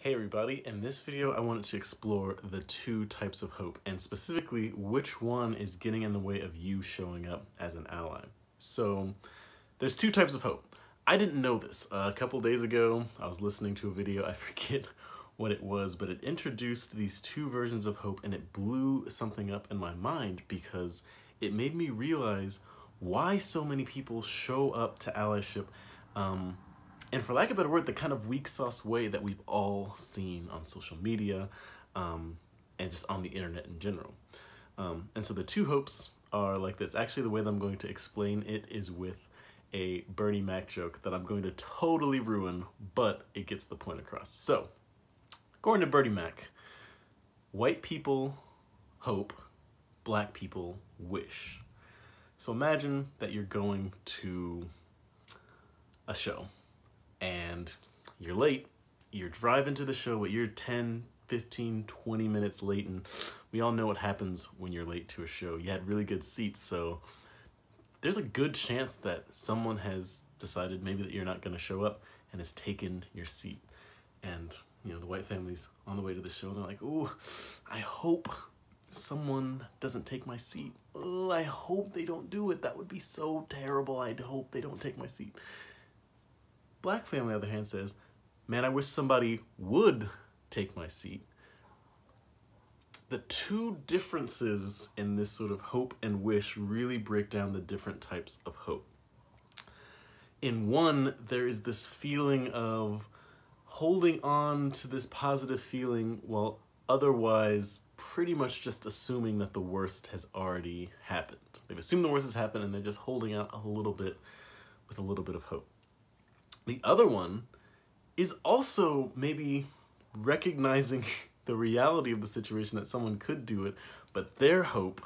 Hey everybody, in this video I wanted to explore the two types of hope, and specifically which one is getting in the way of you showing up as an ally. So there's two types of hope. I didn't know this. A couple days ago I was listening to a video, I forget what it was, but it introduced these two versions of hope and it blew something up in my mind because it made me realize why so many people show up to allyship and for lack of a better word, the kind of weak sauce way that we've all seen on social media and just on the internet in general. And so the two hopes are like this. Actually, the way that I'm going to explain it is with a Bernie Mac joke that I'm going to totally ruin, but it gets the point across. So, according to Bernie Mac, white people hope, black people wish. So imagine that you're going to a show and you're late, you're driving to the show, but you're 10, 15, 20 minutes late, and we all know what happens when you're late to a show. You had really good seats, so there's a good chance that someone has decided maybe that you're not going to show up and has taken your seat. And, you know, the white family's on the way to the show, and they're like, ooh, I hope someone doesn't take my seat. Oh, I hope they don't do it. That would be so terrible. I hope they don't take my seat. Black family, on the other hand, says, man, I wish somebody would take my seat. The two differences in this sort of hope and wish really break down the different types of hope. In one, there is this feeling of holding on to this positive feeling while otherwise pretty much just assuming that the worst has already happened. They've assumed the worst has happened and they're just holding out a little bit with a little bit of hope. The other one is also maybe recognizing the reality of the situation that someone could do it, but their hope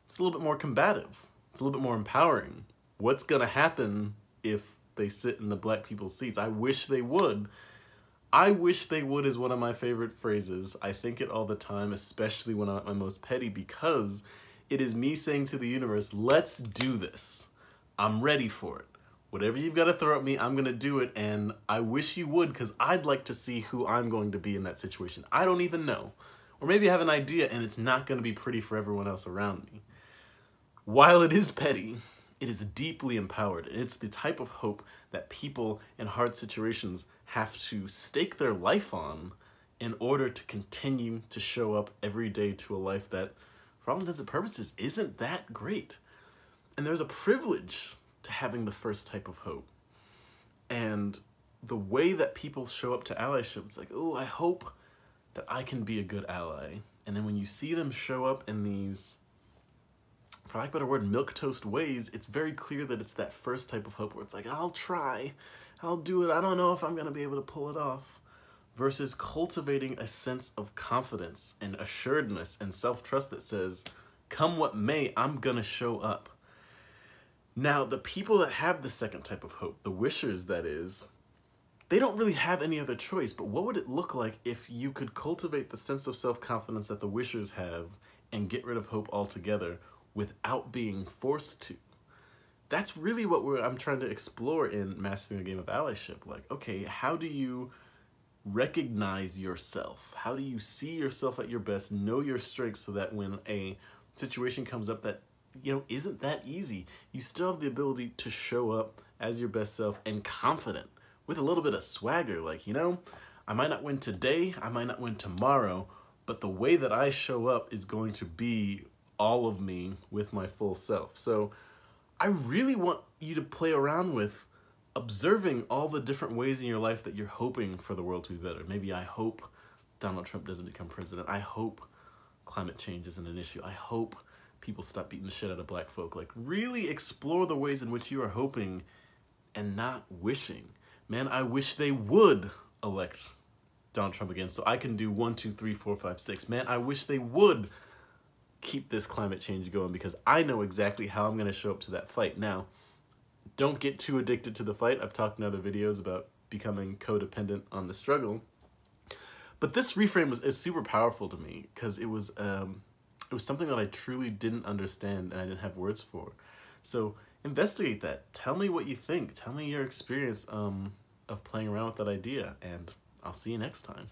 is a little bit more combative. It's a little bit more empowering. What's gonna happen if they sit in the black people's seats? I wish they would. I wish they would is one of my favorite phrases. I think it all the time, especially when I'm at my most petty, because it is me saying to the universe, let's do this. I'm ready for it. Whatever you've got to throw at me, I'm going to do it, and I wish you would because I'd like to see who I'm going to be in that situation. I don't even know. Or maybe I have an idea and it's not going to be pretty for everyone else around me. While it is petty, it is deeply empowered, and it's the type of hope that people in hard situations have to stake their life on in order to continue to show up every day to a life that, for all intents and purposes, isn't that great. And there's a privilege to having the first type of hope. And the way that people show up to allyship, it's like, oh, I hope that I can be a good ally. And then when you see them show up in these, for lack of a better word, milquetoast ways, it's very clear that it's that first type of hope where it's like, I'll try, I'll do it, I don't know if I'm gonna be able to pull it off. Versus cultivating a sense of confidence and assuredness and self-trust that says, come what may, I'm gonna show up. Now, the people that have the second type of hope, the wishers that is, they don't really have any other choice, but what would it look like if you could cultivate the sense of self-confidence that the wishers have and get rid of hope altogether without being forced to? That's really what I'm trying to explore in Mastering the Game of Allyship. Like, okay, how do you recognize yourself? How do you see yourself at your best, know your strengths so that when a situation comes up that isn't that easy, you still have the ability to show up as your best self and confident with a little bit of swagger. Like, I might not win today, I might not win tomorrow, but the way that I show up is going to be all of me with my full self. So I really want you to play around with observing all the different ways in your life that you're hoping for the world to be better. Maybe I hope Donald Trump doesn't become president. I hope climate change isn't an issue. I hope people stop beating the shit out of black folk. Like, really explore the ways in which you are hoping and not wishing. Man, I wish they would elect Donald Trump again so I can do 1, 2, 3, 4, 5, 6. Man, I wish they would keep this climate change going because I know exactly how I'm going to show up to that fight. Now, don't get too addicted to the fight. I've talked in other videos about becoming codependent on the struggle. But this reframe is super powerful to me because it was something that I truly didn't understand and I didn't have words for. So investigate that. Tell me what you think. Tell me your experience of playing around with that idea, and I'll see you next time.